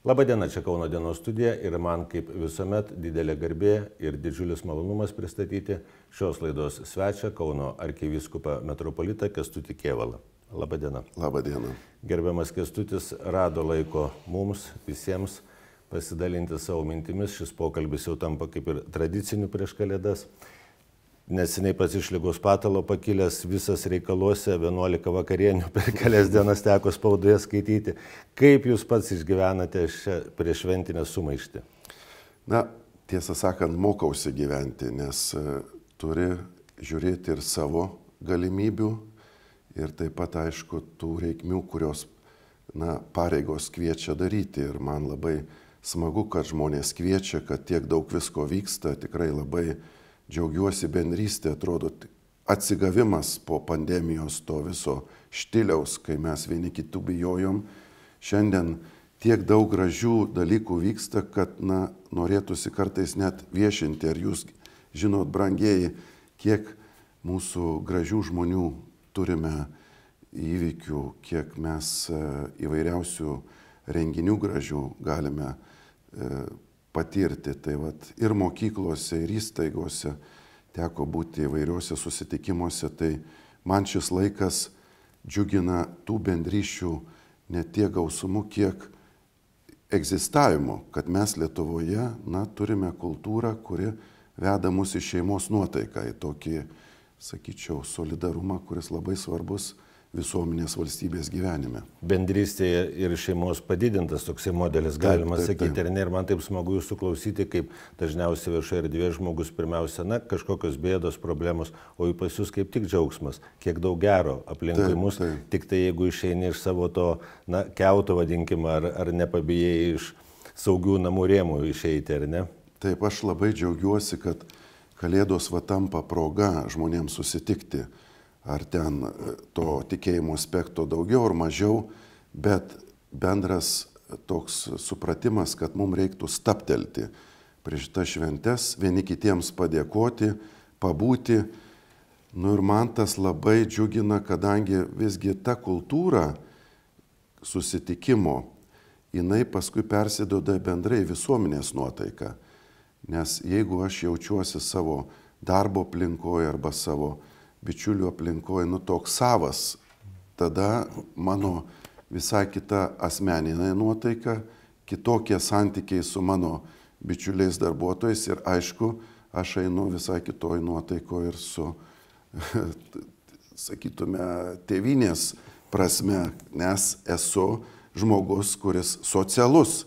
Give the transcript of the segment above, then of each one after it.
Labadiena, čia Kauno dienos studija ir man kaip visuomet didelė garbė ir didžiulis malonumas pristatyti šios laidos svečią Kauno arkivyskupą metropolitą Kęstutį Kėvalą. Labadiena. Labadiena. Gerbiamas Kęstutis rado laiko mums visiems pasidalinti savo mintimis. Šis pokalbis jau tampa kaip ir tradiciniu prieš Kalėdas. Neseniai pats iš ligos patalo pakilęs visas reikaluose, 11 vakarienių per kelias dienas teko spaudoje skaityti. Kaip jūs pats išgyvenate šią prieššventinę sumaištį? Na, tiesą sakant, mokausi gyventi, nes turi žiūrėti ir savo galimybių ir taip pat, aišku, tų reikmių, kurios pareigos kviečia daryti. Ir man labai smagu, kad žmonės kviečia, kad tiek daug visko vyksta, tikrai labai džiaugiuosi bendrystė, atrodo atsigavimas po pandemijos to viso štiliaus, kai mes vieni kitų bijojom. Šiandien tiek daug gražių dalykų vyksta, kad norėtųsi kartais net viešinti. Ar jūs žinot, brangieji, kiek mūsų gražių žmonių turime įvykių, kiek mes įvairiausių renginių gražių galime patirti. Tai ir mokyklose, ir įstaigose teko būti įvairiuose susitikimuose. Tai man šis laikas džiugina tų bendryšių ne tiek gausumu, kiek egzistavimo, kad mes Lietuvoje turime kultūrą, kuri veda mus į šeimos nuotaiką, į tokį, sakyčiau, solidarumą, kuris labai svarbus visuomenės valstybės gyvenime. Bendrystėje ir šeimos padidintas toksai modelis, galima sakyti. Ir man taip smagu jūsų klausyti, kaip dažniausiai viešoje erdvėje žmogus pirmiausia, kažkokios bėdos, problemos, o pas jūs kaip tik džiaugsmas, kiek daug gero aplinkui mus. Tik tai jeigu išeini iš savo to kiauto, vadinkime, ar nepabijai iš saugių namų rėmų išeiti, ar ne? Taip, aš labai džiaugiuosi, kad Kalėdos tampa proga žmonėms susitikti. Ar ten to tikėjimo aspekto daugiau ar mažiau, bet bendras toks supratimas, kad mums reiktų stabtelti prieš tas šventes, vieni kitiems padėkoti, pabūti. Ir man tas labai džiugina, kadangi visgi ta kultūra susitikimo, jinai paskui persiduoda bendrai visuomenės nuotaiką. Nes jeigu aš jaučiuosi savo darbo aplinkoje arba savo bičiulių aplinkoje, toks savas, tada mano visai kita asmeninė nuotaika, kitokie santykiai su mano bičiuliais darbuotojais ir aišku, aš einu visai kitoj nuotaikoje ir su, sakytume, tėvynės prasme, nes esu žmogus, kuris socialus.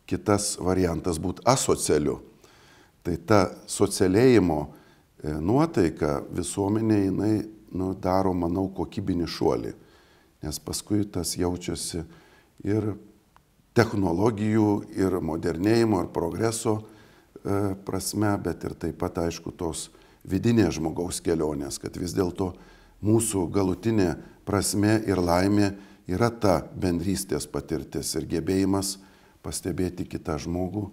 Kitas variantas būtų asocialiu. Tai ta socialėjimo nuotaika visuomenė, jinai daro, manau, kokybinį šuolį, nes paskui tas jaučiasi ir technologijų, ir modernėjimo, ir progreso prasme, bet ir taip pat, aišku, tos vidinės žmogaus kelionės, kad vis dėlto mūsų galutinė prasme ir laimė yra ta bendrystės patirtis ir gebėjimas pastebėti kitą žmogų,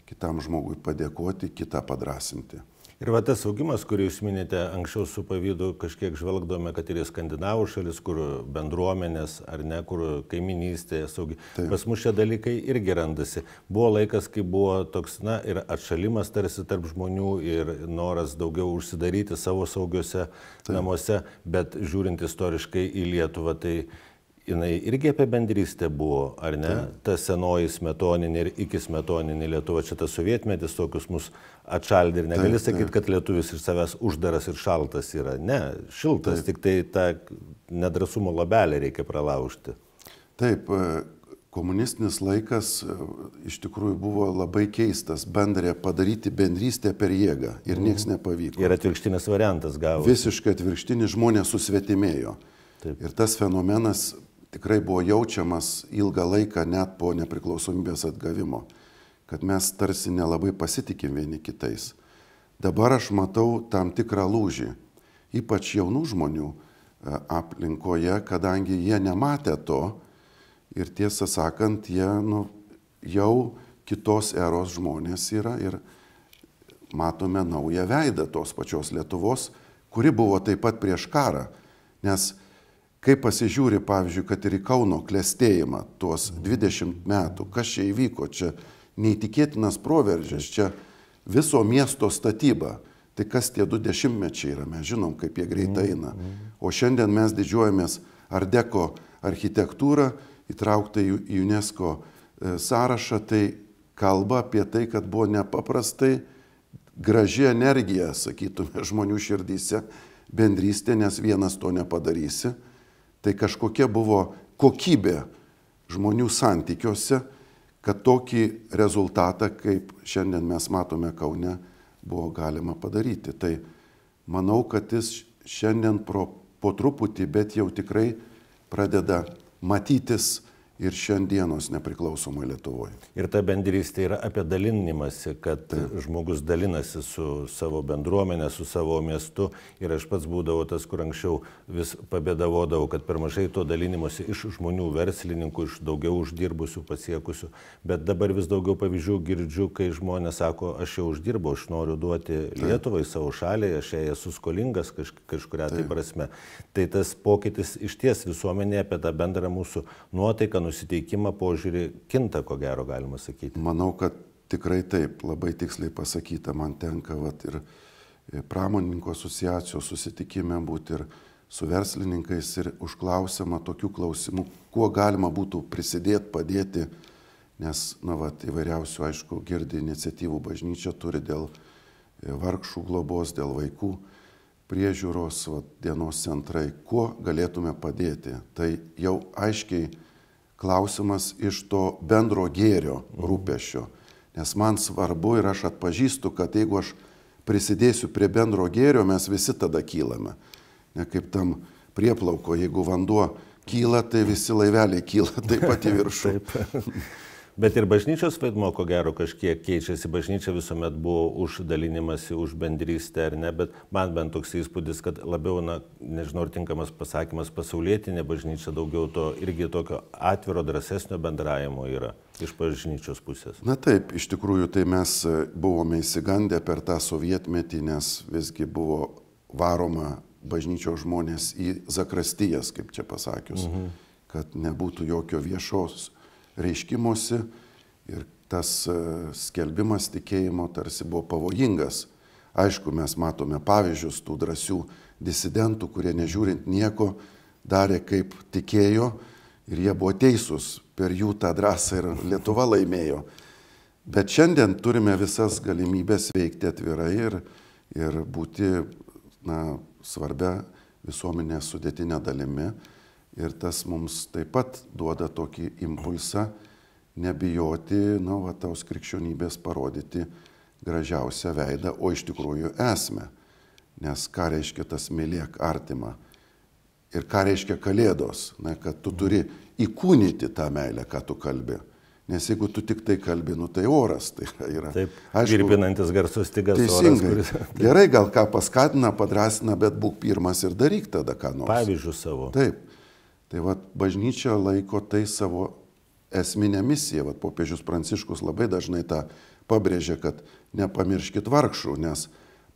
kitam žmogui padėkoti, kitą padrasinti. Ir tas augimas, kurį jūs minite, anksčiau su pavydu kažkiek žvelgdome, kad ir į skandinavų šalis, kur bendruomenės ar ne, kur kaiminystė saugi. Pas mus šie dalykai irgi randasi. Buvo laikas, kai buvo toks, ir atšalimas tarsi tarp žmonių ir noras daugiau užsidaryti savo saugiuose namuose, bet žiūrint istoriškai į Lietuvą, tai jinai irgi apie bendrystę buvo, ar ne? Ta senoji smetoninė ir iki smetoninė Lietuva, čia tas sovietmetis tokius mus atšaldė ir negali sakyti, kad lietuvis iš savęs uždaras ir šaltas yra. Ne, šiltas, tik tai tą nedrąsumo labelę reikia pralaužti. Taip, komunistinis laikas iš tikrųjų buvo labai keistas, bandė padaryti bendrystę per jėgą ir nieks nepavyko. Ir atvirkštinis variantas gavo. Visiškai atvirkštinis, žmonės susvetimėjo. Ir tas fenomenas tikrai buvo jaučiamas ilgą laiką net po nepriklausomybės atgavimo, kad mes tarsi nelabai pasitikim vieni kitais. Dabar aš matau tam tikrą lūžį, ypač jaunų žmonių aplinkoje, kadangi jie nematė to ir tiesą sakant, jie jau kitos eros žmonės yra ir matome naują veidą tos pačios Lietuvos, kuri buvo taip pat prieš karą, nes kai pasižiūri, pavyzdžiui, kad ir į Kauno klestėjimą tuos 20 metų, kas čia įvyko, čia neįtikėtinas proveržis, čia viso miesto statyba. Tai kas tie 20 mečiai yra, mes žinom, kaip jie greitai eina. O šiandien mes didžiuojamės Art Deco architektūrą, įtraukta į UNESCO sąrašą, tai kalba apie tai, kad buvo nepaprastai graži energija, sakytume, žmonių širdyse, bendrystė, nes vienas to nepadarysi. Tai kažkokia buvo kokybė žmonių santykiuose, kad tokį rezultatą, kaip šiandien mes matome Kaune, buvo galima padaryti. Tai manau, kad jis šiandien po truputį, bet jau tikrai pradeda matytis ir šiandienos nepriklausomai Lietuvoje. Ir ta bendrystė yra apie dalinimąsi, kad žmogus dalinasi su savo bendruomenė, su savo miestu. Ir aš pats būdavau tas, kur anksčiau vis pabėdavodavau, kad per mažai to dalinimosi iš žmonių, verslininkų, iš daugiau uždirbusių, pasiekusių. Bet dabar vis daugiau pavyzdžių girdžiu, kai žmonės sako, aš jau uždirbau, aš noriu duoti Lietuvai, savo šaliai, aš jai esu skolingas kažkuria tai prasme. Tai tas pokytis iš ties visuomenėje apie tą bendrą mūsų nuotaiką, nusiteikimą, požiūrį kinta, ko gero galima sakyti. Manau, kad tikrai taip, labai tiksliai pasakyta. Man tenka ir pramonininkų asociacijos susitikime būti ir su verslininkais ir užklausiama tokių klausimų, kuo galima būtų prisidėti, padėti, nes įvairiausių, aišku, girdi iniciatyvų bažnyčia turi dėl vargšų globos, dėl vaikų priežiūros, dienos centrai, kuo galėtume padėti. Tai jau aiškiai klausimas iš to bendro gėrio rūpesčio. Nes man svarbu ir aš atpažįstu, kad jeigu aš prisidėsiu prie bendro gėrio, mes visi tada kylame. Ne kaip tam prieplauko, jeigu vanduo kyla, tai visi laiveliai kyla taip pat į viršų. Bet ir bažnyčios vaidmo, ko gero, kažkiek keičiasi. Bažnyčia visuomet buvo už dalinimąsi, už bendrystę, ar ne, bet man bent toks įspūdis, kad labiau, nežinau, ar tinkamas pasakymas, pasaulietinė bažnyčia daugiau to irgi tokio atviro, drąsesnio bendravimo yra iš bažnyčios pusės. Na taip, iš tikrųjų, tai mes buvome įsigandę per tą sovietmetį, nes visgi buvo varoma bažnyčios žmonės į zakrastijas, kaip čia pasakius, kad nebūtų jokio viešos reiškimosi ir tas skelbimas tikėjimo tarsi buvo pavojingas. Aišku, mes matome pavyzdžius tų drąsių disidentų, kurie nežiūrint nieko darė kaip tikėjo ir jie buvo teisūs, per jų tą drąsą ir Lietuva laimėjo. Bet šiandien turime visas galimybės veikti atvirai ir būti svarbia visuomenės sudėtinė dalimi. Ir tas mums taip pat duoda tokį impulsą nebijoti, tos krikščionybės parodyti gražiausią veidą, o iš tikrųjų esmę. Nes ką reiškia tas mylėk artimą ir ką reiškia kalėdos, kad tu turi įkūnyti tą meilę, ką tu kalbi. Nes jeigu tu tik tai kalbi, tai oras tai yra. Taip, virpinantis garsus tigas teisingai. Oras. Gerai, gal ką paskatina, padrasina, bet būk pirmas ir daryk tada ką nors. Pavyzdžių savo. Taip. Tai bažnyčia laiko tai savo esminę misiją. Popiežius Pranciškus labai dažnai tą pabrėžia, kad nepamirškit vargšų, nes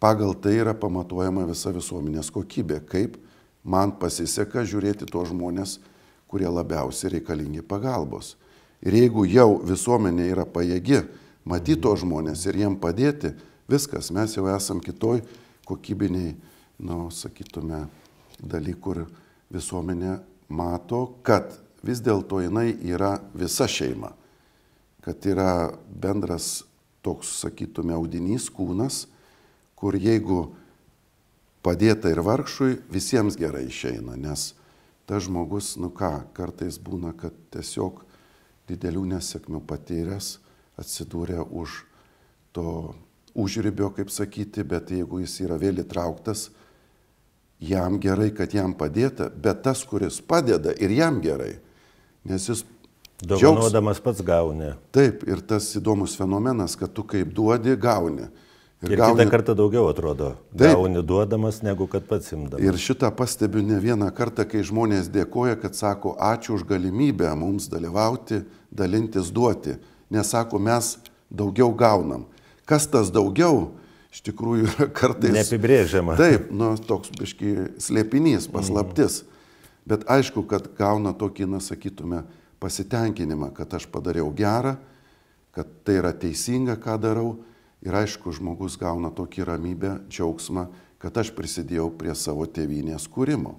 pagal tai yra pamatuojama visa visuomenės kokybė, kaip man pasiseka žiūrėti tuos žmonės, kurie labiausiai reikalingi pagalbos. Ir jeigu jau visuomenė yra pajėgi matyti tuos žmonės ir jiem padėti, viskas, mes jau esam kitoj kokybiniai, sakytume, dalykų, kur visuomenė mato, kad vis dėlto jinai yra visa šeima, kad yra bendras toks, sakytume, audinys, kūnas, kur jeigu padėta ir vargšui, visiems gerai išeina, nes tas žmogus, kartais būna, kad tiesiog didelių nesėkmių patyręs atsidūrė už to užribio, kaip sakyti, bet jeigu jis yra vėl įtrauktas, jam gerai, kad jam padėta, bet tas, kuris padeda ir jam gerai, nes jis dovanodamas pats gauni. Taip, ir tas įdomus fenomenas, kad tu kaip duodi, gauni. Ir kitą kartą daugiau atrodo, gauni duodamas, negu kad pats imdamas. Ir šitą pastebiu ne vieną kartą, kai žmonės dėkoja, kad sako, ačiū už galimybę mums dalyvauti, dalintis, duoti. Nes sako, mes daugiau gaunam. Kas tas daugiau? Iš tikrųjų yra kartais neapibrėžiama. Taip, toks biški slėpinys, paslaptis. Bet aišku, kad gauna tokį, sakytume, pasitenkinimą, kad aš padariau gerą, kad tai yra teisinga, ką darau. Ir aišku, žmogus gauna tokį ramybę, džiaugsmą, kad aš prisidėjau prie savo tėvynės kūrimo.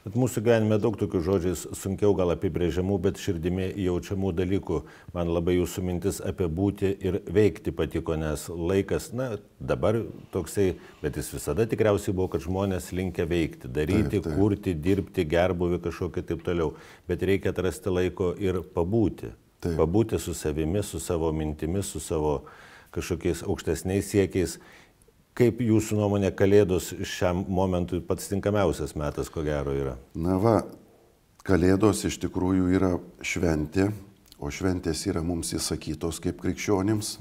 Bet mūsų gyvenime daug tokių žodžiais sunkiau gal apibrėžiamų, bet širdimi jaučiamų dalykų. Man labai jūsų mintis apie būti ir veikti patiko, nes laikas, dabar toksai, bet jis visada tikriausiai buvo, kad žmonės linkia veikti, daryti, taip. Kurti, dirbti, gerbuvį kažkokį taip toliau. Bet reikia atrasti laiko ir pabūti. Taip. Pabūti su savimi, su savo mintimis, su savo kažkokiais aukštesniais siekiais. Kaip jūsų nuomonė Kalėdos šiam momentui pats tinkamiausias metas, ko gero, yra? Kalėdos iš tikrųjų yra šventė, o šventės yra mums įsakytos kaip krikščionims.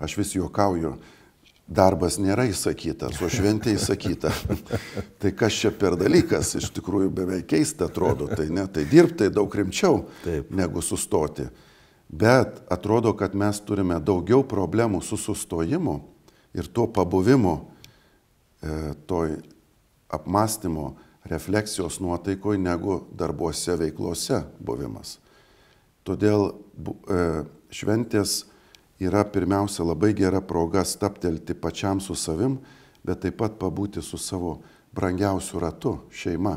Aš vis juokauju, darbas nėra įsakytas, o šventė įsakyta. Tai kas čia per dalykas, iš tikrųjų beveik keista atrodo, tai dirbti daug rimčiau negu sustoti. Bet atrodo, kad mes turime daugiau problemų su sustojimu ir tuo pabuvimu, toj apmąstymo, refleksijos nuotaikoj, negu darbuose, veiklose buvimas. Todėl šventės yra pirmiausia labai gera proga stabtelti pačiam su savim, bet taip pat pabūti su savo brangiausiu ratu, šeima.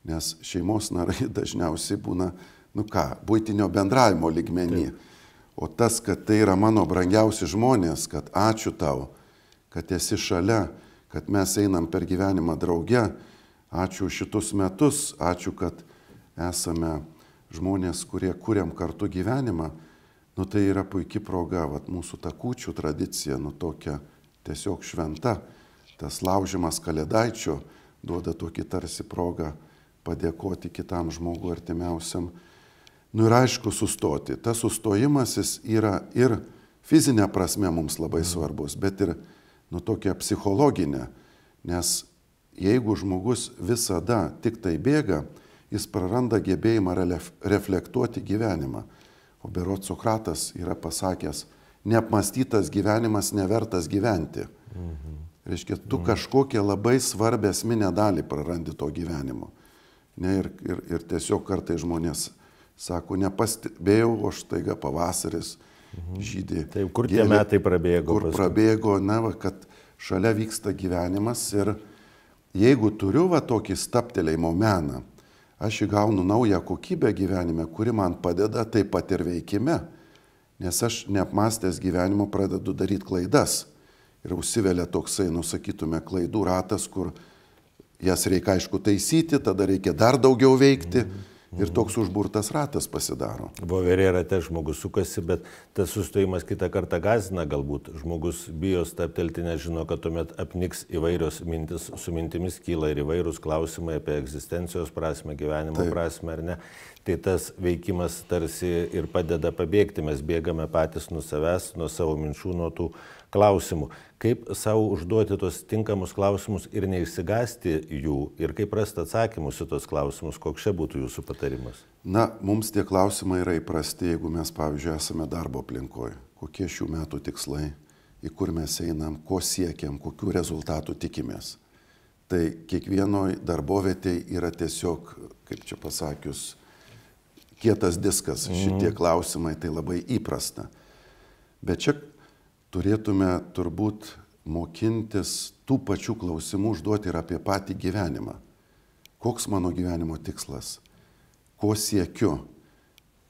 Nes šeimos narai dažniausiai būna, buitinio bendravimo lygmenį. O tas, kad tai yra mano brangiausi žmonės, kad ačiū tau, kad esi šalia, kad mes einam per gyvenimą drauge, ačiū šitus metus, ačiū, kad esame žmonės, kurie kuriam kartu gyvenimą, tai yra puikia proga, mūsų ta kūčių tradicija, tokia tiesiog šventa, tas laužimas kalėdaičio duoda tokį tarsi progą padėkoti kitam žmogui artimiausiam. Ir aišku, sustoti. Tas sustojimas jis yra ir fizinė prasme mums labai svarbus, bet ir tokia psichologinė. Nes jeigu žmogus visada tik tai bėga, jis praranda gebėjimą reflektuoti gyvenimą. O berods Sokratas yra pasakęs, neapmąstytas gyvenimas nevertas gyventi. Reiškia, tu kažkokią labai svarbią esminę dalį prarandi to gyvenimo. Ir tiesiog kartai žmonės sako, nepastebėjau, o štaiga pavasaris žydė. Taip, kur tie metai prabėgo? Kur prabėgo, kad šalia vyksta gyvenimas ir jeigu turiu tokį stabtelėjimo meną, aš įgaunu naują kokybę gyvenime, kuri man padeda taip pat ir veikime, nes aš neapmąstęs gyvenimo pradedu daryti klaidas. Ir užsivelia toksai, sakytume, klaidų ratas, kur jas reikia aišku taisyti, tada reikia dar daugiau veikti. Ir toks užburtas ratas pasidaro. Voverė rate žmogus sukasi, bet tas sustojimas kitą kartą gąsdina galbūt. Žmogus bijo stabtelti, nes žino, kad tuomet apniks įvairios mintis, su mintimis kyla ir įvairūs klausimai apie egzistencijos prasme, gyvenimo prasme ar ne. Tai tas veikimas tarsi ir padeda pabėgti. Mes bėgame patys nuo savęs, nuo savo minčių, nuo tų klausimų. Kaip savo užduoti tos tinkamus klausimus ir neišsigąsti jų ir kaip rasti atsakymus į tos klausimus, koks čia būtų jūsų patarimas? Mums tie klausimai yra įprasti, jeigu mes, pavyzdžiui, esame darbo aplinkoje. Kokie šių metų tikslai, į kur mes einam, ko siekiam, kokių rezultatų tikimės. Tai kiekvienoj darbovietėje yra tiesiog, kaip čia pasakius, kietas diskas. Šitie klausimai tai labai įprasta. Bet čia turėtume turbūt mokintis tų pačių klausimų užduoti ir apie patį gyvenimą. Koks mano gyvenimo tikslas? Ko siekiu?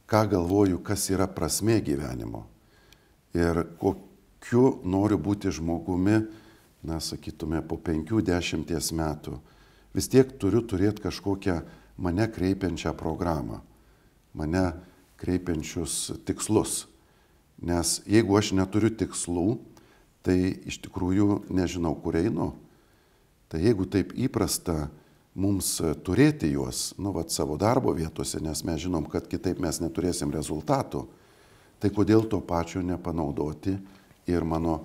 Ką galvoju, kas yra prasmė gyvenimo? Ir kokiu noriu būti žmogumi, sakytume, po 5-10 metų. Vis tiek turiu turėti kažkokią mane kreipiančią programą, mane kreipiančius tikslus. Nes jeigu aš neturiu tikslų, tai iš tikrųjų nežinau, kur einu. Tai jeigu taip įprasta mums turėti juos, savo darbo vietose, nes mes žinom, kad kitaip mes neturėsim rezultatų, tai kodėl to pačio nepanaudoti ir mano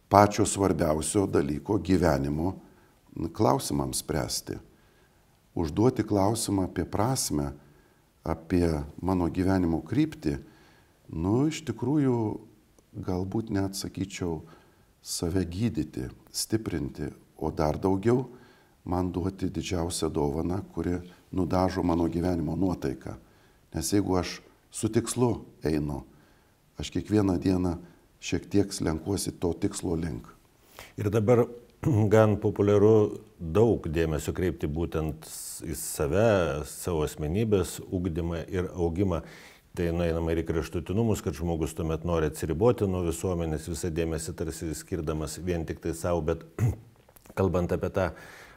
pačio svarbiausio dalyko gyvenimo klausimams spręsti. Užduoti klausimą apie prasmę, apie mano gyvenimo kryptį, iš tikrųjų, galbūt net sakyčiau, save gydyti, stiprinti, o dar daugiau man duoti didžiausią dovaną, kuri nudažo mano gyvenimo nuotaiką. Nes jeigu aš su tikslu einu, aš kiekvieną dieną šiek tiek slenkuosi to tikslo link. Ir dabar gan populiaru daug dėmesio kreipti būtent į save, savo asmenybės ugdymą ir augimą. Tai nueinama ir į kraštutinumus, kad žmogus tuomet nori atsiriboti nuo visuomenės, visą dėmesį tarsi skirdamas vien tik tai savo, bet kalbant apie tą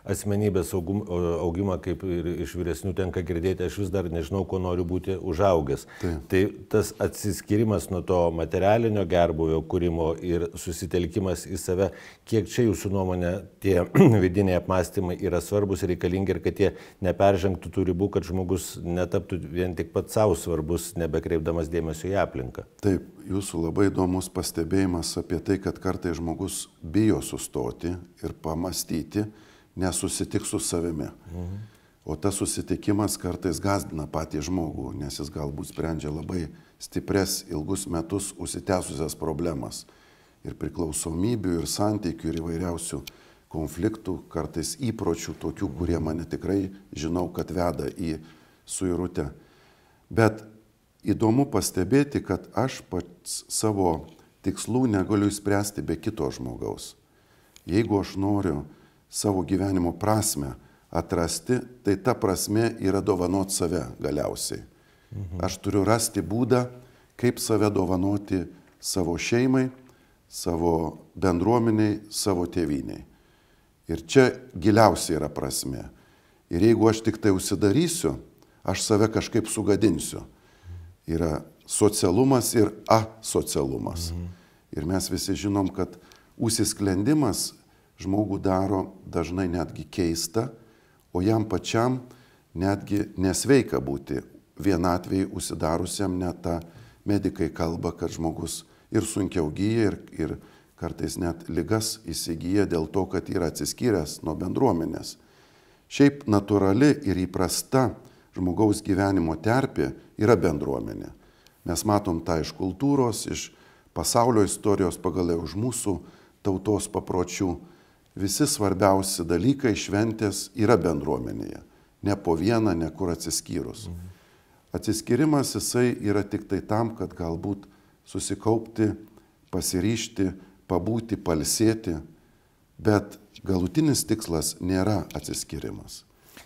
asmenybės augimą, kaip ir iš vyresnių tenka girdėti, aš vis dar nežinau, ko noriu būti užaugęs. Tai tas atsiskirimas nuo to materialinio gerbūvio kūrimo ir susitelkimas į save, kiek čia jūsų nuomonė tie vidiniai apmąstymai yra svarbus ir reikalingi ir kad jie neperžengtų tų ribų, kad žmogus netaptų vien tik pats savo svarbus, nebekreipdamas dėmesio į aplinką. Taip, jūsų labai įdomus pastebėjimas apie tai, kad kartais žmogus bijo sustoti ir pamastyti, nesusitiks su savimi. O tas susitikimas kartais gąsdina patį žmogų, nes jis galbūt sprendžia labai stipres ilgus metus užsitęsusias problemas. Ir priklausomybių, ir santykių, ir įvairiausių konfliktų, kartais įpročių tokių, kurie mane tikrai žinau, kad veda į suirutę. Bet įdomu pastebėti, kad aš pats savo tikslų negaliu išspręsti be kito žmogaus. Jeigu aš noriu savo gyvenimo prasme atrasti, tai ta prasme yra dovanot save galiausiai. Aš turiu rasti būdą, kaip save dovanoti savo šeimai, savo bendruomeniai, savo tėvyniai. Ir čia giliausiai yra prasme. Ir jeigu aš tik tai užsidarysiu, aš save kažkaip sugadinsiu. Yra socialumas ir asocialumas. Ir mes visi žinom, kad užsisklendimas žmogų daro dažnai netgi keista, o jam pačiam netgi nesveika būti vienatvėje užsidarusiam, net ta medikai kalba, kad žmogus ir sunkiau gyja, ir kartais net ligas įsigyja dėl to, kad yra atsiskyręs nuo bendruomenės. Šiaip natūrali ir įprasta žmogaus gyvenimo terpė yra bendruomenė. Mes matom tą iš kultūros, iš pasaulio istorijos, pagaliau už mūsų tautos papročių. Visi svarbiausi dalykai šventės yra bendruomenėje, ne po vieną, ne kur atsiskyrus. Atsiskyrimas jisai yra tik tai tam, kad galbūt susikaupti, pasiryžti, pabūti, pailsėti, bet galutinis tikslas nėra atsiskyrimas.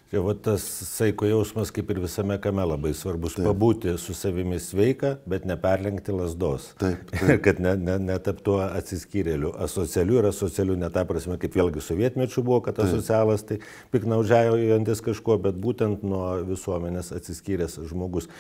Ir va tas saiko jausmas, kaip ir visame kame, labai svarbus. Taip. Pabūti su savimi sveika, bet neperlenkti lazdos. Taip. Kad netaptų atsiskyrėlių. Asocialių ir asocialių, ne ta prasme, kaip vėlgi sovietmečių buvo, kad asocialas tai piknaudžiaujantis kažkuo, bet būtent nuo visuomenės atsiskyręs žmogus.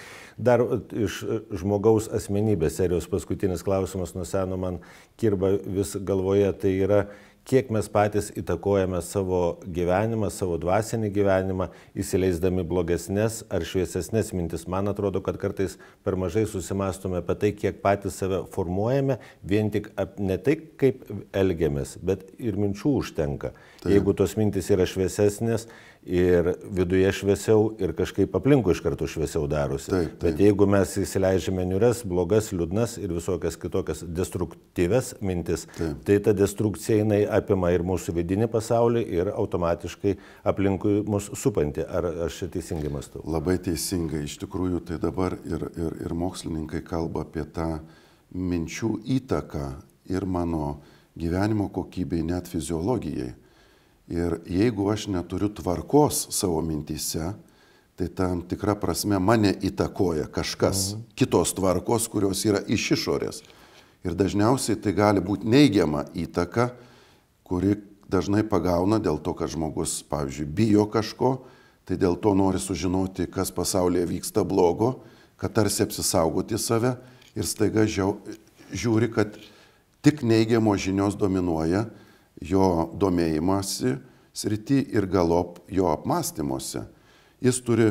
Dar iš žmogaus asmenybės serijos paskutinis klausimas nuo seno man kirba vis galvoje, tai yra, kiek mes patys įtakojame savo gyvenimą, savo dvasinį gyvenimą, įsileisdami blogesnės ar šviesesnės mintis. Man atrodo, kad kartais per mažai susimąstome apie tai, kiek patys save formuojame, vien tik ne tai, kaip elgiamės, bet ir minčių užtenka. Taip. Jeigu tos mintis yra šviesesnės ir viduje šviesiau ir kažkaip aplinkui iš karto šviesiau darosi. Taip. Bet jeigu mes įsileidžiame niūres, blogas, liūdnas ir visokias kitokias destruktyves mintis, taip, tai ta destrukcija jinai apima ir mūsų vidinį pasaulį ir automatiškai aplinkui mus supantį. Ar aš čia teisingai mąstau? Labai teisingai. Iš tikrųjų, tai dabar ir mokslininkai kalba apie tą minčių įtaką ir mano gyvenimo kokybei, net fiziologijai. Ir jeigu aš neturiu tvarkos savo mintyse, tai tam tikra prasme mane įtakoja kažkas, kitos tvarkos, kurios yra iš išorės. Ir dažniausiai tai gali būti neigiama įtaka, kuri dažnai pagauna dėl to, kad žmogus, pavyzdžiui, bijo kažko, tai dėl to nori sužinoti, kas pasaulyje vyksta blogo, kad tarsi apsisaugoti save ir staiga žiūri, kad tik neigiamos žinios dominuoja jo domėjimąsi srity ir galop jo apmąstymuose. Jis turi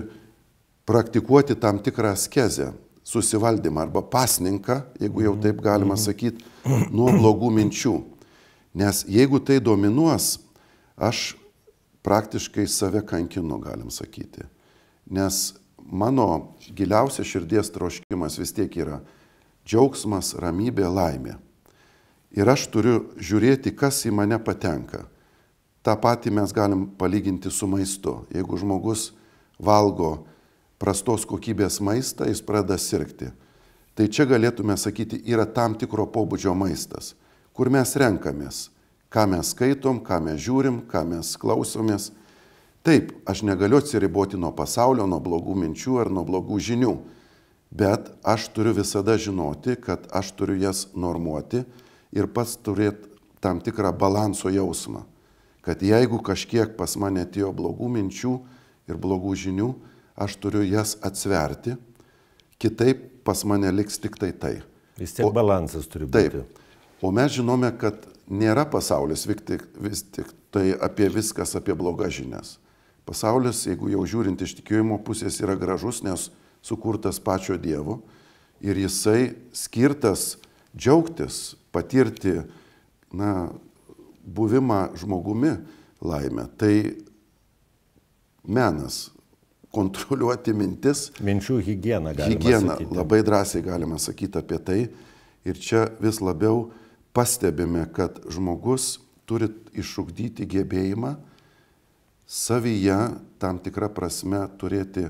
praktikuoti tam tikrą askezę, susivaldymą arba pasninką, jeigu jau taip galima sakyti, nuo blogų minčių. Nes jeigu tai dominuos, aš praktiškai save kankinu, galim sakyti. Nes mano giliausias širdies troškimas vis tiek yra džiaugsmas, ramybė, laimė. Ir aš turiu žiūrėti, kas į mane patenka. tą patį mes galim palyginti su maistu. Jeigu žmogus valgo prastos kokybės maistą, jis pradeda sirgti. Tai čia galėtume sakyti, yra tam tikro pobūdžio maistas, kur mes renkamės, ką mes skaitom, ką mes žiūrim, ką mes klausomės. Taip, aš negaliu atsiriboti nuo pasaulio, nuo blogų minčių ar nuo blogų žinių, bet aš turiu visada žinoti, kad aš turiu jas normuoti ir pats turėti tam tikrą balanso jausmą, kad jeigu kažkiek pas mane atėjo blogų minčių ir blogų žinių, aš turiu jas atsverti, kitaip pas mane liks tik tai. Vis tiek balansas turi būti. Taip. O mes žinome, kad nėra pasaulis vis tik tai apie viskas, apie blogas žinias. Pasaulis, jeigu jau žiūrint iš tikėjimo pusės, yra gražus, nes sukurtas pačio Dievo ir jisai skirtas džiaugtis, patirti buvimą žmogumi laimę. Tai menas kontroliuoti mintis. Minčių higiena galima sakyti. Labai drąsiai galima sakyti apie tai. Ir čia vis labiau pastebime, kad žmogus turi išugdyti gebėjimą savyje tam tikrą prasme turėti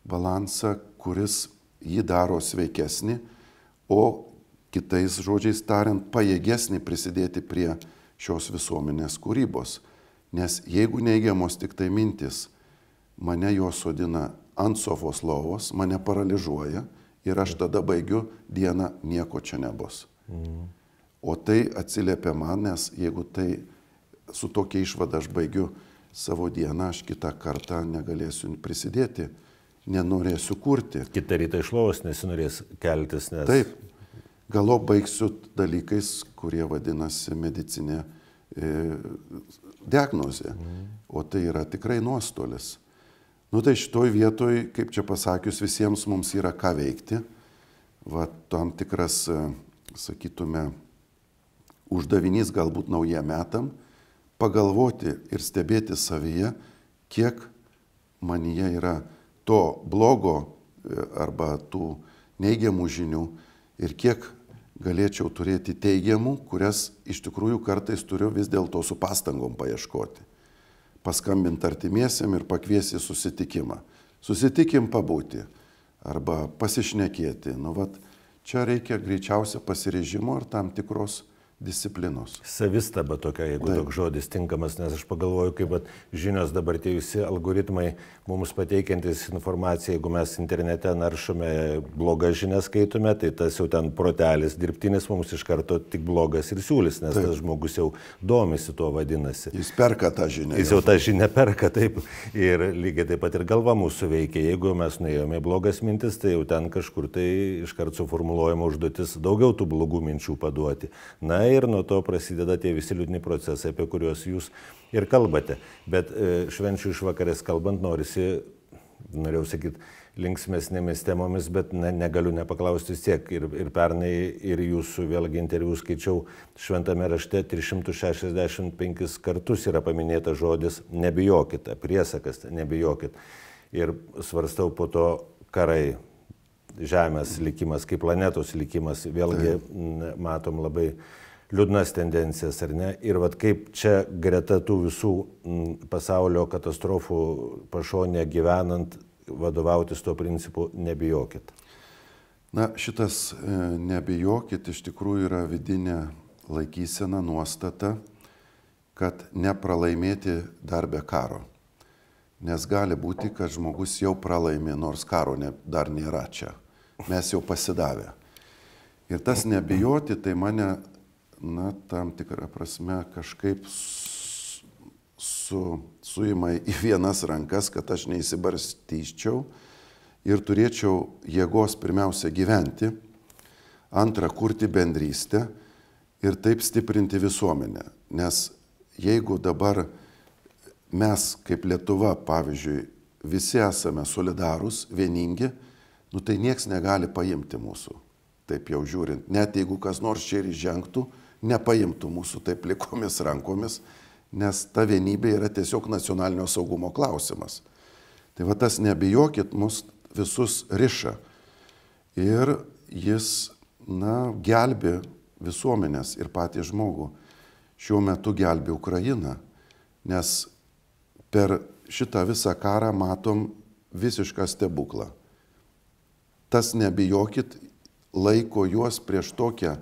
balansą, kuris jį daro sveikesnį, o kitais žodžiais tariant, pajėgesnį prisidėti prie šios visuomenės kūrybos. Nes jeigu neigiamos tik tai mintis, mane jos sodina ant sofos lovos, mane paralyžuoja ir aš tada baigiu dieną, nieko čia nebus. O tai atsiliepia man, nes jeigu tai su tokia išvada aš baigiu savo dieną, aš kitą kartą negalėsiu prisidėti, nenorėsiu kurti. Kitą rytą iš lovos nesinorės keltis, nes... Taip, galop baigsiu dalykais, kurie vadinasi medicinė diagnozė, o tai yra tikrai nuostolis. Tai šitoj vietoj, kaip čia pasakius, visiems mums yra ką veikti. Tam tikras, sakytume, uždavinys galbūt naujiem metam, pagalvoti ir stebėti savyje, kiek manyje yra to blogo arba tų neigiamų žinių ir kiek galėčiau turėti teigiamų, kurias iš tikrųjų kartais turiu vis dėlto su pastangom paieškoti. Paskambinti artimiesiam ir pakviesti susitikimą. Susitikim pabūti arba pasišnekėti. Čia reikia greičiausia pasiryžimo ir tam tikros disciplinos. Savistaba tokia, jeigu toks žodis tinkamas, nes aš pagalvoju, kaip žinios dabar tie visi algoritmai mums pateikiantis informaciją, jeigu mes internete naršome blogą žinią skaitome, tai tas jau ten protelis dirbtinis mums iš karto tik blogas ir siūlis, nes tas žmogus jau domisi tuo vadinasi. Jis perka tą žinią. Jis jau tą žinią perka, taip. Ir lygiai taip pat ir galva mūsų veikia. Jeigu mes nuėjome blogas mintis, tai jau ten kažkur tai iš karto suformuluojama užduotis daugiau tų blogų minčių paduoti. Ir nuo to prasideda tie visi liūdni procesai, apie kuriuos jūs ir kalbate. Bet švenčių išvakarės kalbant, norėjau sakyti, linksmesnėmis temomis, bet negaliu nepaklausti vis tiek. Ir pernai, ir jūsų vėlgi interviu skaičiau, šventame rašte 365 kartus yra paminėta žodis nebijokit, priesakas nebijokit. Ir svarstau po to karai. Žemės likimas, kaip planetos likimas, vėlgi matom labai liūdnas tendencijas, ar ne? Ir kaip čia greta tų visų pasaulio katastrofų pašonė gyvenant, vadovautis tuo principu nebijokit. Šitas nebijokit iš tikrųjų yra vidinė laikysena, nuostata, kad nepralaimėti dar be karo. Nes gali būti, kad žmogus jau pralaimė, nors karo dar nėra čia. Mes jau pasidavę. Ir tas nebijoti, tai mane, tam tikrą prasme kažkaip suima į vienas rankas, kad aš neįsibarstyščiau ir turėčiau jėgos pirmiausia gyventi, antra kurti bendrystę ir taip stiprinti visuomenę. Nes jeigu dabar mes kaip Lietuva, pavyzdžiui, visi esame solidarūs, vieningi, tai nieks negali paimti mūsų, taip jau žiūrint. Net jeigu kas nors čia ir įžengtų, nepaimtų mūsų taip likomis rankomis, nes ta vienybė yra tiesiog nacionalinio saugumo klausimas. Tai tas nebijokit mus visus riša. Ir jis, gelbi visuomenės ir patį žmogų. Šiuo metu gelbi Ukrainą, nes per šitą visą karą matom visišką stebuklą. Tas nebijokit laiko juos prieš tokią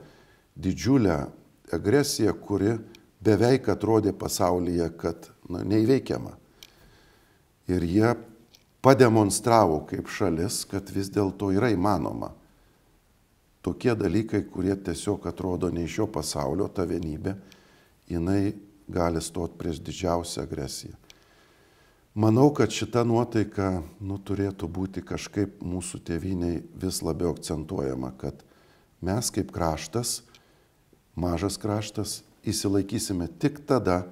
didžiulę agresiją, kuri beveik atrodė pasaulyje, kad neįveikiama. Ir jie pademonstravo kaip šalis, kad vis dėlto yra įmanoma. Tokie dalykai, kurie tiesiog atrodo ne iš šio pasaulio, ta vienybė, jinai gali stoti prieš didžiausią agresiją. Manau, kad šita nuotaika turėtų būti kažkaip mūsų tėvyniai vis labiau akcentuojama, kad mes kaip kraštas, mažas kraštas, įsilaikysime tik tada,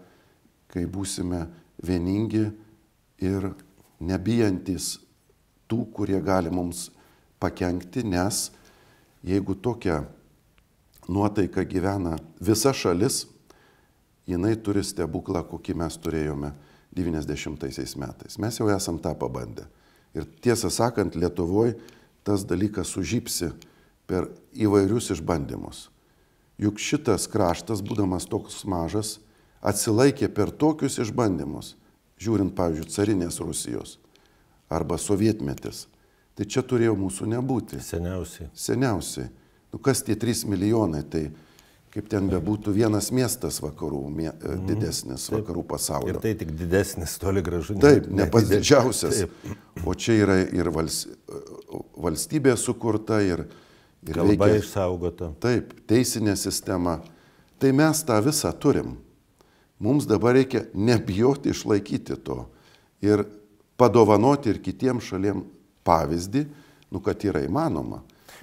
kai būsime vieningi ir nebijantis tų, kurie gali mums pakenkti, nes jeigu tokia nuotaika gyvena visa šalis, jinai turi stebuklą, kokį mes turėjome 90 metais. Mes jau esam tą pabandę. Ir tiesą sakant, Lietuvoje tas dalykas sužypsi per įvairius išbandymus. Juk šitas kraštas, būdamas toks mažas, atsilaikė per tokius išbandymus, žiūrint, pavyzdžiui, carinės Rusijos arba sovietmetis. Tai čia turėjo mūsų nebūti. Seniausiai. Kas tie 3 milijonai, tai kaip ten bebūtų vienas miestas vakarų, didesnis vakarų pasaulio. Ir tai tik didesnis, toli gražu. Taip, ne pats didžiausias. O čia yra ir valstybė sukurta, ir kalba išsaugota. Taip, teisinė sistema. Tai mes tą visą turim. Mums dabar reikia nebijoti išlaikyti to ir padovanoti ir kitiems šaliem pavyzdį, kad yra įmanoma.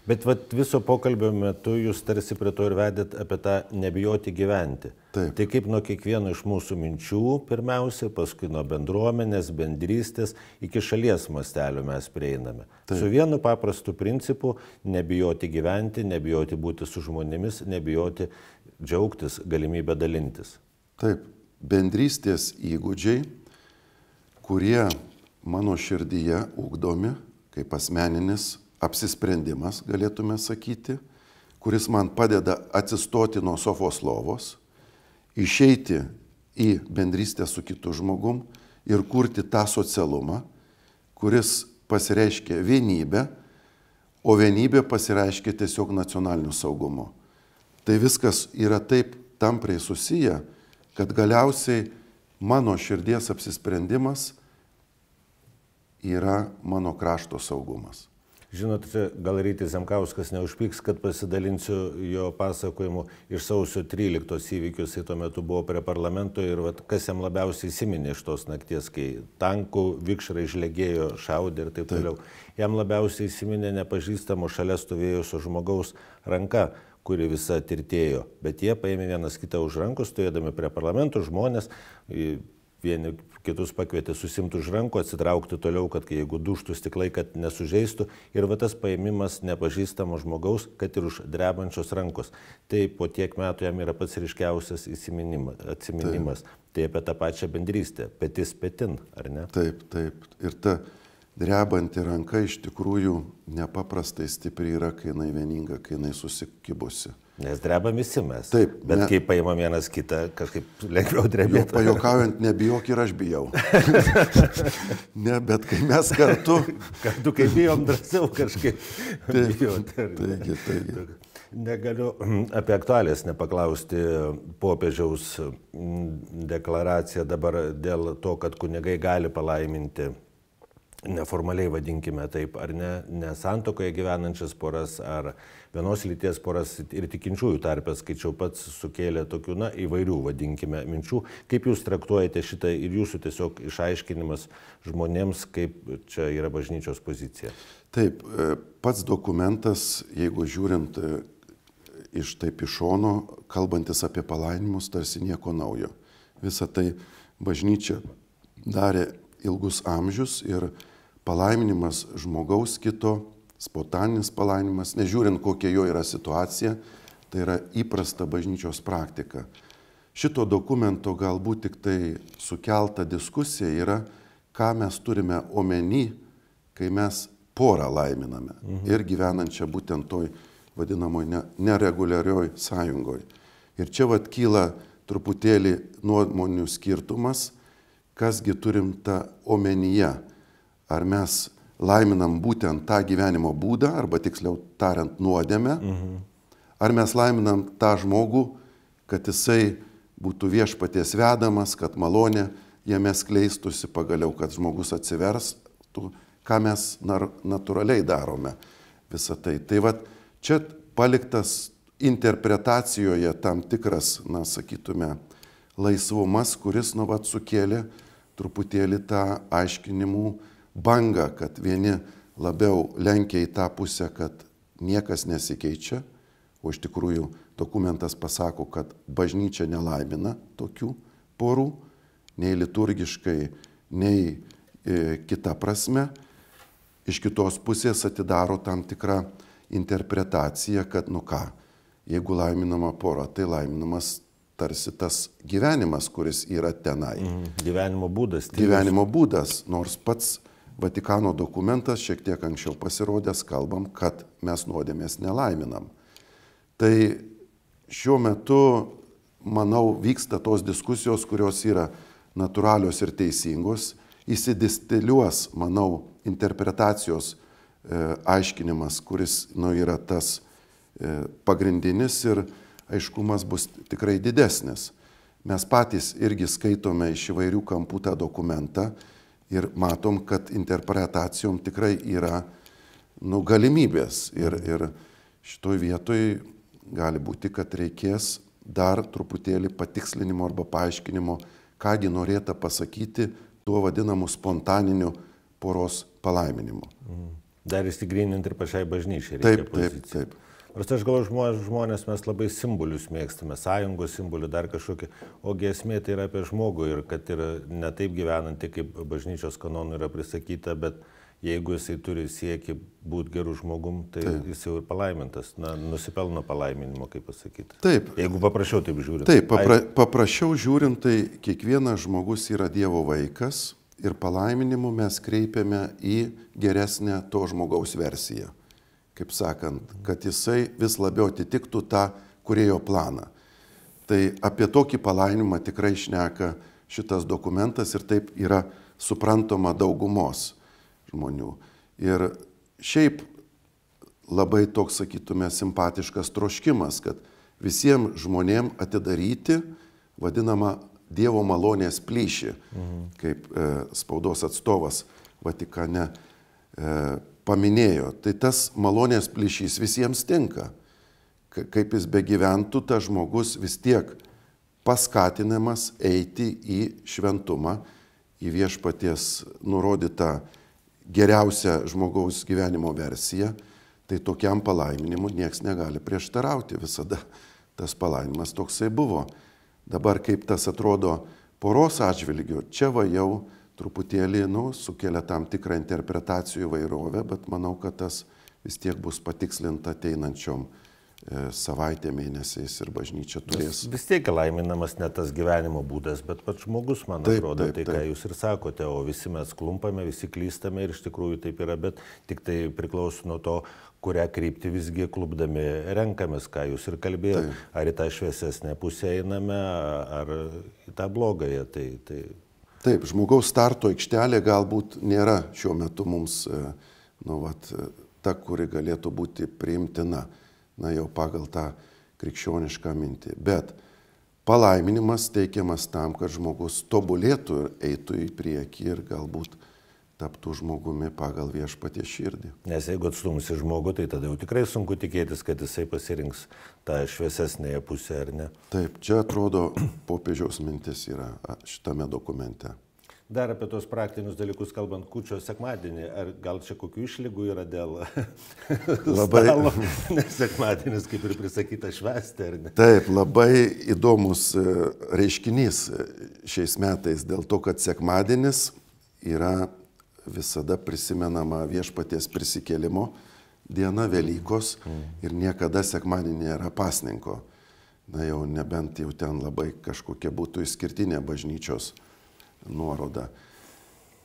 Bet viso pokalbio metu jūs tarsi prie to ir vedėt apie tą nebijoti gyventi. Taip. Tai kaip nuo kiekvieno iš mūsų minčių, pirmiausia, paskui nuo bendruomenės, bendrystės, iki šalies mastelio mes prieiname. Taip. Su vienu paprastu principu - nebijoti gyventi, nebijoti būti su žmonėmis, nebijoti džiaugtis, galimybę dalintis. Taip, bendrystės įgūdžiai, kurie mano širdyje ugdomi kaip asmeninis apsisprendimas, galėtume sakyti, kuris man padeda atsistoti nuo sofos lovos, išeiti į bendrystę su kitu žmogum ir kurti tą socialumą, kuris pasireiškia vienybę, o vienybė pasireiškia tiesiog nacionaliniu saugumu. Tai viskas yra taip tampriai susiję, kad galiausiai mano širdies apsisprendimas yra mano krašto saugumas. Žinot, gal Rytis Zemkauskas neužpyks, kad pasidalinsiu jo pasakojimu iš sausio 13 įvykius, jis tuo metu buvo prie parlamento ir kas jam labiausiai įsiminė iš tos nakties, kai tankų vikšrai žlegėjo, šaudė ir taip toliau. Jam labiausiai įsiminė nepažįstamo šalia stovėjusio žmogaus ranka, kuri visa tirtėjo, bet jie paėmė vienas kitą už rankos, stovėdami prie parlamento, žmonės vieni kitus pakvietė susimti už rankų, atsitraukti toliau, kad jeigu duštų stiklai, kad nesužeistų. Ir tas paėmimas nepažįstamo žmogaus, kad ir už drebančios rankos. Tai po tiek metų jam yra pats ryškiausias atsiminimas. Tai apie tą pačią bendrystę, petis petin, ar ne? Taip, taip. Ir ta drebanti ranka iš tikrųjų nepaprastai stipri yra, kai jinai vieninga, kai jinai susikibusi. Nes drebam visi mes. Taip. Bet kai paimam vienas kitą, kažkaip lengviau drebėti. Pajuokaujant, nebijok ir aš bijau. Ne, bet kai mes kartu... Kartu, kai bijom, drąsiau kažkaip bijoti. Taigi. Negaliu apie aktualijas nepaklausti popiežiaus deklaraciją dabar dėl to, kad kunigai gali palaiminti neformaliai, vadinkime taip, ar ne, nesantuokoje gyvenančias poras, ar vienos lyties poras ir tikinčiųjų tarpe, skaičiau, pats sukėlė tokių, įvairių, vadinkime, minčių. Kaip jūs traktuojate šitą ir jūsų tiesiog išaiškinimas žmonėms, kaip čia yra bažnyčios pozicija? Taip, pats dokumentas, jeigu žiūrint iš šono, kalbantis apie palaiminimus, tarsi nieko naujo. Visą tai bažnyčia darė ilgus amžius ir palaiminimas žmogaus kito, spontaninis palaiminimas, nežiūrint kokia jo yra situacija, tai yra įprasta bažnyčios praktika. Šito dokumento galbūt tik tai sukelta diskusija yra, ką mes turime omeny, kai mes porą laiminame ir gyvenančią būtent toj vadinamoj nereguliarioj sąjungoj. Ir čia kyla truputėlį nuomonių skirtumas, kasgi turim tą omenyje. Ar mes laiminam būtent tą gyvenimo būdą, arba tiksliau tariant nuodėmę, ar mes laiminam tą žmogų, kad jisai būtų viešpaties vedamas, kad malonė jame skleistusi, pagaliau, kad žmogus atsiverstų, ką mes natūraliai darome visą tai. Tai va, čia paliktas interpretacijoje tam tikras, na, sakytume, laisvumas, kuris, nu, vat, sukėlė truputėlį tą aiškinimų bangą, kad vieni labiau lenkia į tą pusę, kad niekas nesikeičia, o iš tikrųjų dokumentas pasako, kad bažnyčia nelaimina tokių porų, nei liturgiškai, nei kita prasme. Iš kitos pusės atidaro tam tikrą interpretaciją, kad, nu ką, jeigu laiminama pora, tai laiminamas tarsi tas gyvenimas, kuris yra tenai. Gyvenimo būdas. Gyvenimo būdas, nors pats Vatikano dokumentas šiek tiek anksčiau pasirodęs, kalbam, kad mes nuodėmės nelaiminam. Tai šiuo metu, manau, vyksta tos diskusijos, kurios yra natūralios ir teisingos, įsidistiliuos, manau, interpretacijos aiškinimas, kuris, nu, yra tas pagrindinis ir aiškumas bus tikrai didesnis. Mes patys irgi skaitome iš įvairių kampų tą dokumentą ir matom, kad interpretacijom tikrai yra, nu, galimybės. Ir šitoj vietoj gali būti, kad reikės dar truputėlį patikslinimo arba paaiškinimo, kągi norėta pasakyti tuo vadinamu spontaniniu poros palaiminimu. Dar įsigryninti ir pačiai bažnyčiai reikia poziciją. Taip. Nors aš galvoju, žmonės mes labai simbolius mėgstame, sąjungos simbolių, dar kažkokį, o esmė tai yra apie žmogų ir kad yra ne taip gyvenanti, kaip bažnyčios kanonų yra prisakyta, bet jeigu jisai turi siekį būti gerų žmogum, tai jis jau ir palaimintas, na, nusipelno palaiminimo, kaip pasakyti. Taip. Jeigu paprašiau taip žiūrint. Taip, paprašiau žiūrint, tai kiekvienas žmogus yra Dievo vaikas ir palaiminimu mes kreipiame į geresnę to žmogaus versiją. Kaip sakant, kad jisai vis labiau atitiktų tą kūrėjo planą. Tai apie tokį palaiminimą tikrai šneka šitas dokumentas ir taip yra suprantama daugumos žmonių. Ir šiaip labai toks, sakytume, simpatiškas troškimas, kad visiems žmonėms atidaryti vadinamą Dievo malonės plyšį, kaip spaudos atstovas Vatikane paminėjo. Tai tas malonės plyšys visiems tinka. Kaip jis begyventų, tas žmogus vis tiek paskatinamas eiti į šventumą, į viešpaties nurodytą geriausią žmogaus gyvenimo versiją, tai tokiam palaiminimu nieks negali prieštarauti. Visada tas palaiminimas toksai buvo. Dabar kaip tas atrodo poros atžvilgiu, čia va jau truputėlį, nu, sukelia tam tikrą interpretacijų įvairovę, bet manau, kad tas vis tiek bus patikslinta ateinančiom savaitė, mėnesiais ir bažnyčia turės. Vis tiek laiminamas ne tas gyvenimo būdas, bet pats žmogus, man atrodo, tai ką jūs ir sakote, o visi mes klumpame, visi klystame ir iš tikrųjų taip yra, bet tik tai priklauso nuo to, kurią kryptį visgi klupdami renkamės, ką jūs ir kalbėjote, ar į tą šviesesnę pusę einame, ar į tą blogąją. Taip, žmogaus starto aikštelė galbūt nėra šiuo metu mums, nu, vat, ta, kuri galėtų būti priimtina, na, jau pagal tą krikščionišką mintį. Bet palaiminimas teikiamas tam, kad žmogus tobulėtų ir eitų į priekį ir galbūt taptų žmogumi pagal viešpaties širdį. Nes jeigu atstumsi žmogų, tai tada jau tikrai sunku tikėtis, kad jisai pasirinks tą šviesesnėje pusę, ar ne? Taip, čia atrodo popiežiaus mintis yra šitame dokumente. Dar apie tos praktinius dalykus kalbant, kūčios sekmadienį, ar gal čia kokių išlygų yra dėl stalo, nes sekmadienis kaip ir prisakyta švęsti, ar ne? Taip, labai įdomus reiškinys šiais metais, dėl to, kad sekmadienis yra visada prisimenama viešpaties prisikėlimo diena, Velykos, ir niekada sekmadienį nėra pasninko. Na jau nebent jau ten labai kažkokia būtų išskirtinė bažnyčios nuoroda.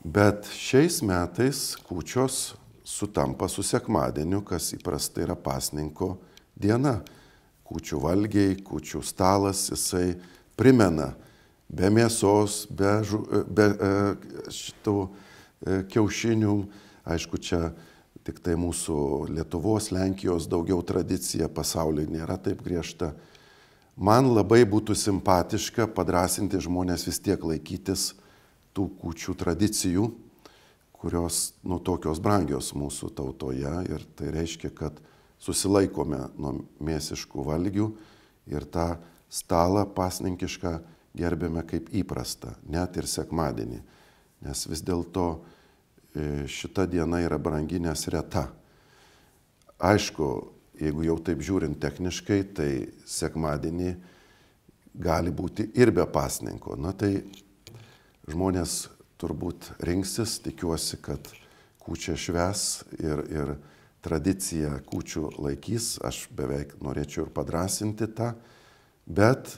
Bet šiais metais kūčios sutampa su sekmadieniu, kas įprastai yra pasninko diena. Kūčių valgiai, kūčių stalas, jisai primena be mėsos, be šitų kiaušinių. Aišku, čia tik tai mūsų Lietuvos, Lenkijos daugiau tradicija, pasaulyje nėra taip griežta. Man labai būtų simpatiška padrąsinti žmonės vis tiek laikytis tų kūčių tradicijų, kurios tokios brangios mūsų tautoje, ir tai reiškia, kad susilaikome nuo mėsiškų valgių ir tą stalą pasninkišką gerbėme kaip įprasta, net ir sekmadienį, nes vis dėlto šita diena yra brangi, nes reta. Aišku, jeigu jau taip žiūrint techniškai, tai sekmadienį gali būti ir be pasninko. Na tai žmonės turbūt rinksis, tikiuosi, kad kūčią švęs ir tradiciją kūčių laikys. Aš beveik norėčiau ir padrąsinti tą, bet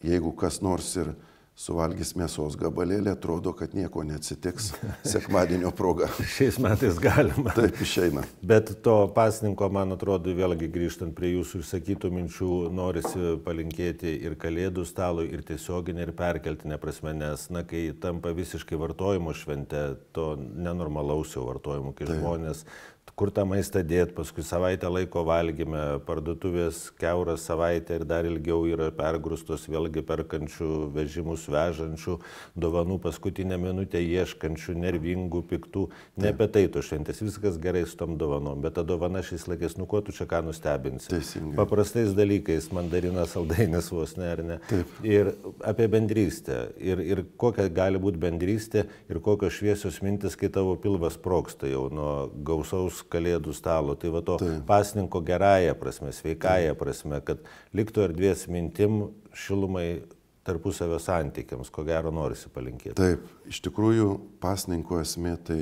jeigu kas nors ir suvalgys mėsos gabalėlį, atrodo, kad nieko neatsitiks sekmadienio proga. Šiais metais galima. Taip išeina. Bet to pasninko, man atrodo, vėlgi grįžtant prie jūsų išsakytų minčių, norisi palinkėti ir kalėdų stalui, ir tiesioginė, ir perkeltinė prasme, nes, kai tampa visiškai vartojimo švente, to nenormalaus jau vartojimo, kai žmonės kur tą maistą dėt, paskui savaitę laiko valgyme, parduotuvės kiaurą savaitę ir dar ilgiau yra pergrūstos vėlgi perkančių, vežimus vežančių, dovanų paskutinę minutę ieškančių, nervingų, piktų. Ne apie tai to šventės, viskas gerai su tom dovanom, bet ta dovana šiais laikais, kuo tu čia ką nustebinsi? Teisingai. Paprastais dalykais, mandarinas, saldainis vos, ne, ar ne? Taip. Ir apie bendrystę, ir kokia gali būti bendrystė, ir kokios šviesios mintis, kai tavo pilvas sprogsta jau nuo gausaus kalėdų stalo. Tai va to pasninko gerąją prasme, sveikąją prasme, kad liktų erdvės mintim, šilumai, tarpusavio santykiams, ko gero norisi palinkėti. Taip, iš tikrųjų pasninko esmė tai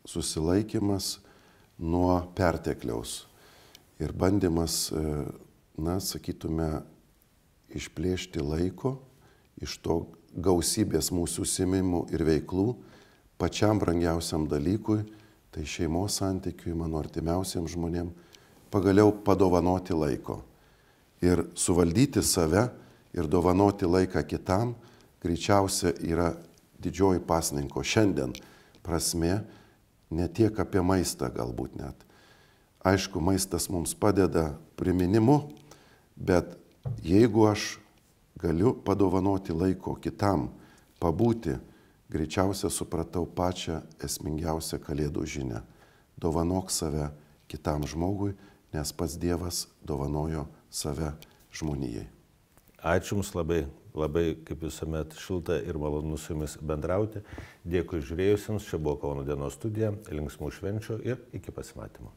susilaikymas nuo pertekliaus ir bandymas, sakytume, išplėšti laiko iš to gausybės mūsų užsiėmimų ir veiklų pačiam brangiausiam dalykui, tai šeimos santykiui, mano artimiausiams žmonėms, pagaliau padovanoti laiko. Ir suvaldyti save ir dovanoti laiką kitam, greičiausia yra didžioji pasninko šiandien prasmė, ne tiek apie maistą galbūt net. Aišku, maistas mums padeda priminimu, bet jeigu aš galiu padovanoti laiko kitam, pabūti, greičiausia supratau pačią esmingiausią kalėdų žinią. Dovanok save kitam žmogui, nes pats Dievas dovanojo save žmonijai. Ačiū Jums labai, kaip visuomet, šilta ir malonu su Jumis bendrauti. Dėkui žiūrėjusiems, čia buvo Kauno dienos studija, linksmų švenčių ir iki pasimatymo.